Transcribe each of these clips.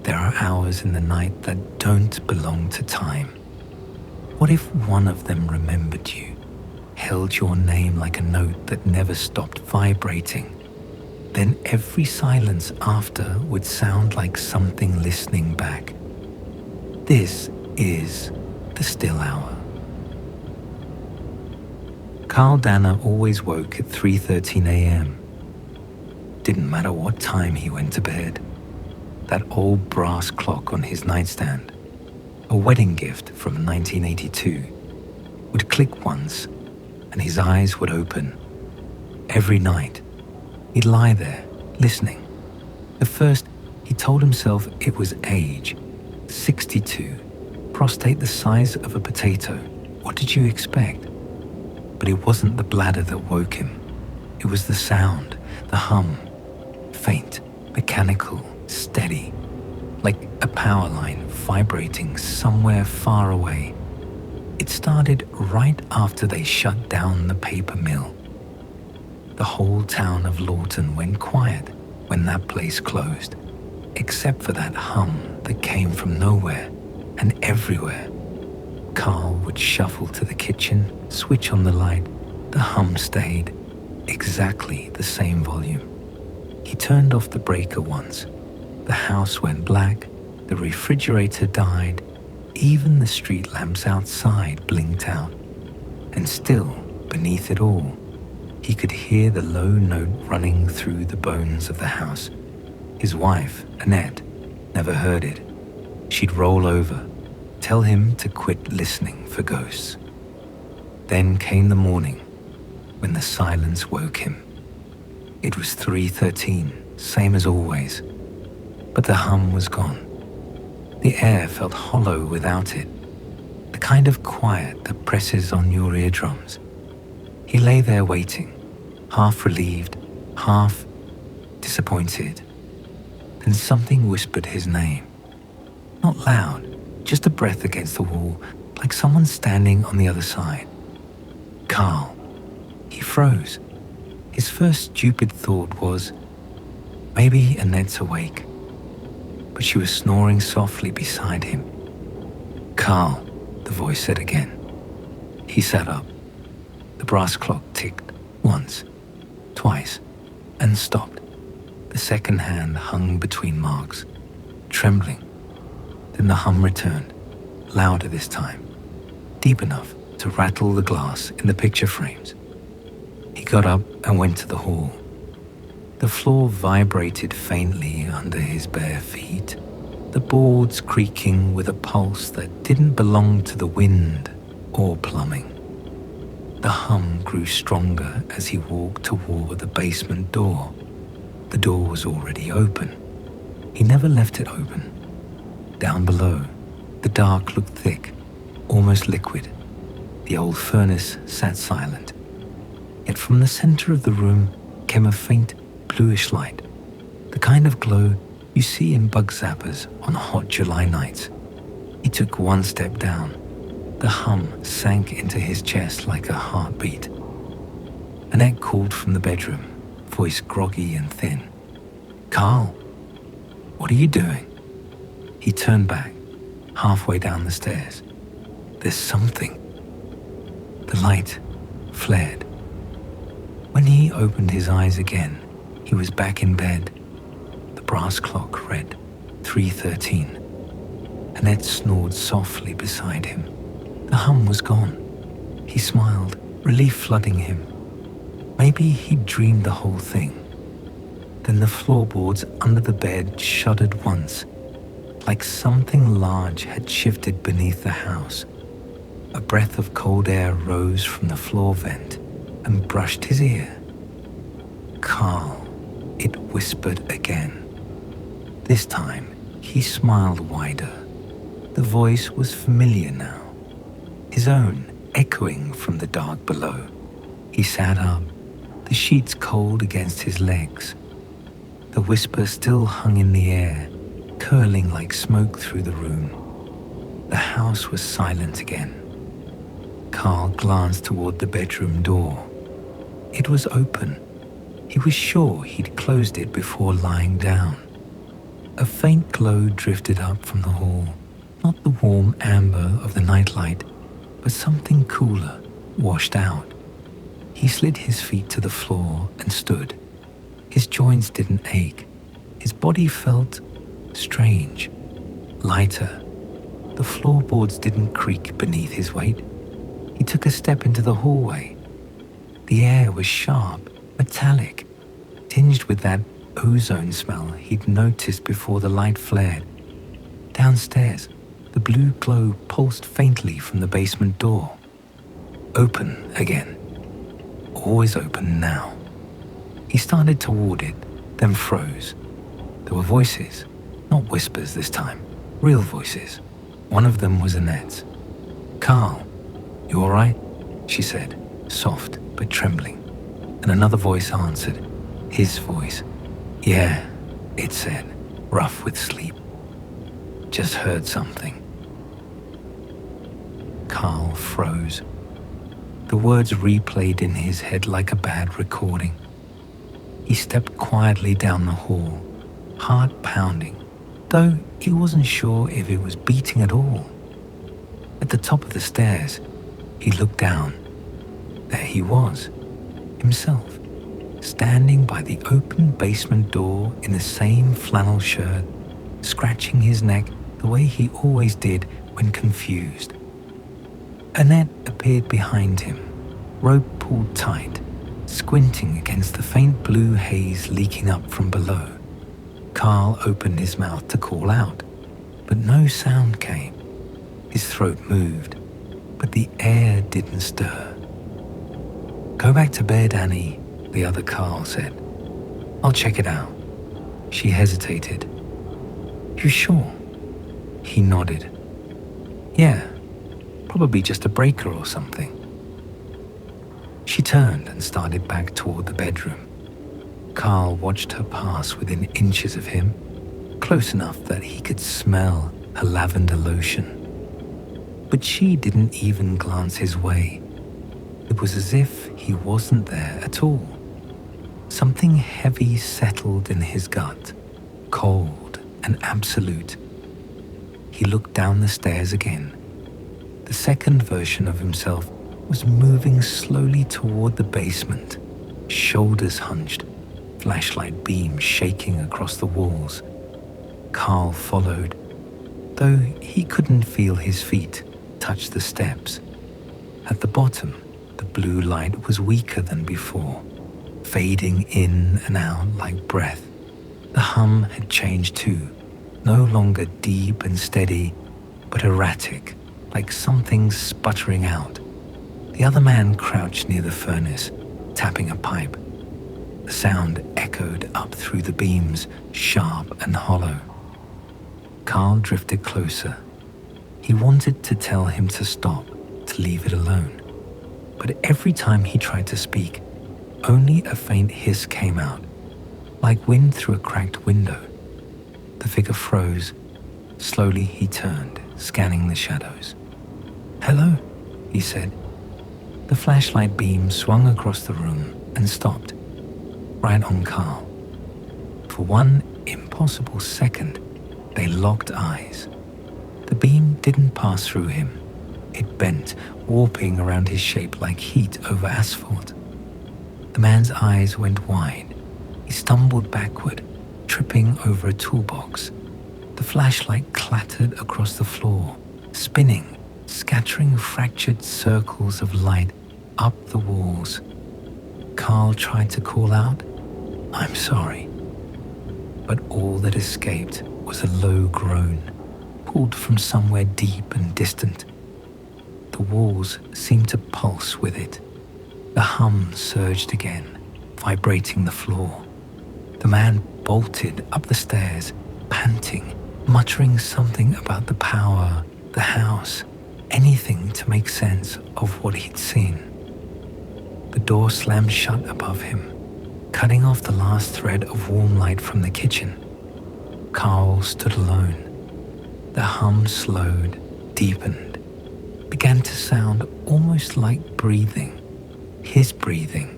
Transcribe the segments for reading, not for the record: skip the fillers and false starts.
There are hours in the night that don't belong to time. What if one of them remembered you, held your name like a note that never stopped vibrating? Then every silence after would sound like something listening back. This is the still hour. Carl Danner always woke at 3:13 a.m. Didn't matter what time he went to bed. That old brass clock on his nightstand, a wedding gift from 1982, would click once and his eyes would open. Every night, he'd lie there, listening. At first, he told himself it was age. 62, prostate the size of a potato. What did you expect? But it wasn't the bladder that woke him. It was the sound, the hum, faint, mechanical, steady, like a power line vibrating somewhere far away. It started right after they shut down the paper mill. The whole town of Lawton went quiet when that place closed, except for that hum that came from nowhere and everywhere. Carl would shuffle to the kitchen, switch on the light. The hum stayed, exactly the same volume. He turned off the breaker once. The house went black, the refrigerator died, even the street lamps outside blinked out. And still, beneath it all, he could hear the low note running through the bones of the house. His wife, Annette, never heard it. She'd roll over, tell him to quit listening for ghosts. Then came the morning, when the silence woke him. It was 3:13, same as always, but the hum was gone. The air felt hollow without it, the kind of quiet that presses on your eardrums. He lay there waiting, half relieved, half disappointed. Then something whispered his name. Not loud, just a breath against the wall, like someone standing on the other side. Carl. He froze. His first stupid thought was, maybe Annette's awake. But she was snoring softly beside him. Carl, the voice said again. He sat up. The brass clock ticked once, twice, and stopped. The second hand hung between marks, trembling. Then the hum returned, louder this time, deep enough to rattle the glass in the picture frames. He got up and went to the hall. The floor vibrated faintly under his bare feet, the boards creaking with a pulse that didn't belong to the wind or plumbing. The hum grew stronger as he walked toward the basement door. The door was already open. He never left it open. Down below, the dark looked thick, almost liquid. The old furnace sat silent. Yet from the center of the room came a faint bluish light, the kind of glow you see in bug zappers on hot July nights. He took one step down. The hum sank into his chest like a heartbeat. Annette called from the bedroom, voice groggy and thin. Carl, what are you doing? He turned back, halfway down the stairs. There's something. The light flared. When he opened his eyes again, he was back in bed. The brass clock read 3:13. Annette snored softly beside him. The hum was gone. He smiled, relief flooding him. Maybe he'd dreamed the whole thing. Then the floorboards under the bed shuddered once, like something large had shifted beneath the house. A breath of cold air rose from the floor vent and brushed his ear. Carl, it whispered again. This time, he smiled wider. The voice was familiar now, his own echoing from the dark below. He sat up, the sheets cold against his legs. The whisper still hung in the air, curling like smoke through the room. The house was silent again. Carl glanced toward the bedroom door. It was open. He was sure he'd closed it before lying down. A faint glow drifted up from the hall, not the warm amber of the nightlight, but something cooler, washed out. He slid his feet to the floor and stood. His joints didn't ache. His body felt strange, lighter. The floorboards didn't creak beneath his weight. He took a step into the hallway. The air was sharp, metallic, tinged with that ozone smell he'd noticed before the light flared. Downstairs, the blue glow pulsed faintly from the basement door. Open again. Always open now. He started toward it, then froze. There were voices, not whispers this time, real voices. One of them was Annette's. "Carl, you all right?" she said, soft but trembling. And another voice answered, his voice. "Yeah," it said, rough with sleep. "Just heard something." Carl froze. The words replayed in his head like a bad recording. He stepped quietly down the hall, heart pounding, though he wasn't sure if it was beating at all. At the top of the stairs, he looked down. There he was, himself, standing by the open basement door in the same flannel shirt, scratching his neck the way he always did when confused. Annette appeared behind him, rope pulled tight, squinting against the faint blue haze leaking up from below. Carl opened his mouth to call out, but no sound came. His throat moved, but the air didn't stir. "Go back to bed, Annie," the other Carl said. "I'll check it out." She hesitated. "You sure?" He nodded. "Yeah, probably just a breaker or something." She turned and started back toward the bedroom. Carl watched her pass within inches of him, close enough that he could smell her lavender lotion. But she didn't even glance his way. It was as if he wasn't there at all. Something heavy settled in his gut, cold and absolute. He looked down the stairs again. The second version of himself was moving slowly toward the basement, shoulders hunched, flashlight beams shaking across the walls. Carl followed, though he couldn't feel his feet touch the steps. At the bottom, the blue light was weaker than before, fading in and out like breath. The hum had changed too, no longer deep and steady, but erratic, like something sputtering out. The other man crouched near the furnace, tapping a pipe. The sound echoed up through the beams, sharp and hollow. Carl drifted closer. He wanted to tell him to stop, to leave it alone. But every time he tried to speak, only a faint hiss came out, like wind through a cracked window. The figure froze. Slowly he turned, scanning the shadows. "Hello," he said. The flashlight beam swung across the room and stopped, right on Carl. For one impossible second, they locked eyes. The beam didn't pass through him. It bent, warping around his shape like heat over asphalt. The man's eyes went wide. He stumbled backward, tripping over a toolbox. The flashlight clattered across the floor, spinning, scattering fractured circles of light up the walls. Carl tried to call out, "I'm sorry." But all that escaped was a low groan, pulled from somewhere deep and distant. The walls seemed to pulse with it. The hum surged again, vibrating the floor. The man bolted up the stairs, panting, muttering something about the power, the house, anything to make sense of what he'd seen. The door slammed shut above him, cutting off the last thread of warm light from the kitchen. Carl stood alone. The hum slowed, deepened, began to sound almost like breathing. His breathing.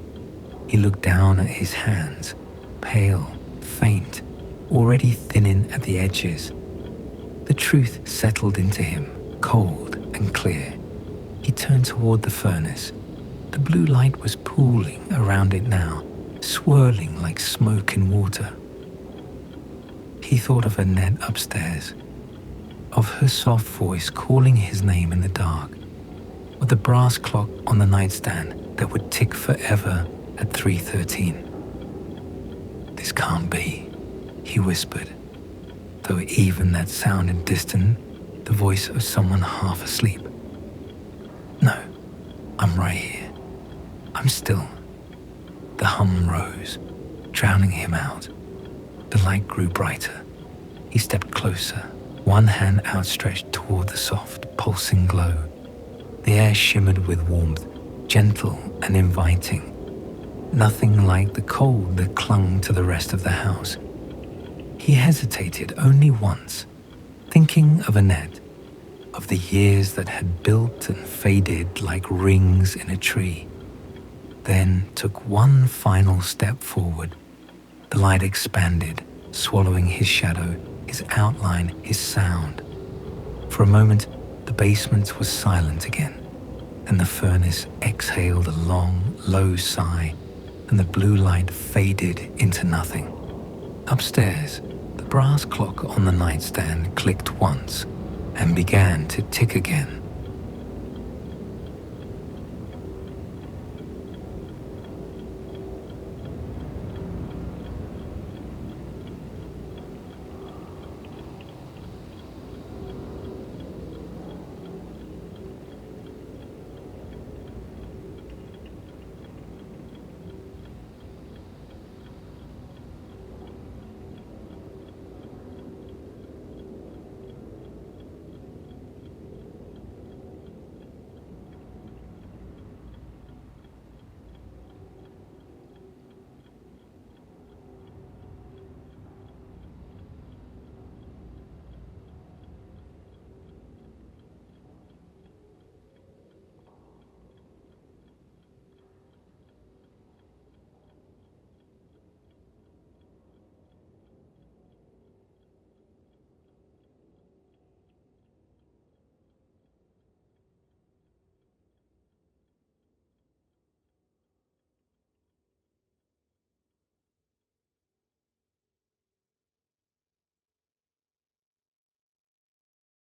He looked down at his hands, pale, faint, already thinning at the edges. The truth settled into him, cold and clear. He turned toward the furnace. The blue light was pooling around it now, swirling like smoke in water. He thought of Annette upstairs, of her soft voice calling his name in the dark, of the brass clock on the nightstand that would tick forever at 3:13. "This can't be," he whispered, though even that sounded distant, the voice of someone half asleep. "No, I'm right here. I'm still." The hum rose, drowning him out. The light grew brighter. He stepped closer, one hand outstretched toward the soft, pulsing glow. The air shimmered with warmth, gentle and inviting. Nothing like the cold that clung to the rest of the house. He hesitated only once, thinking of Annette, of the years that had built and faded like rings in a tree. Then took one final step forward. The light expanded, swallowing his shadow, his outline, his sound. For a moment, the basement was silent again, and the furnace exhaled a long, low sigh, and the blue light faded into nothing. Upstairs, the brass clock on the nightstand clicked once and began to tick again.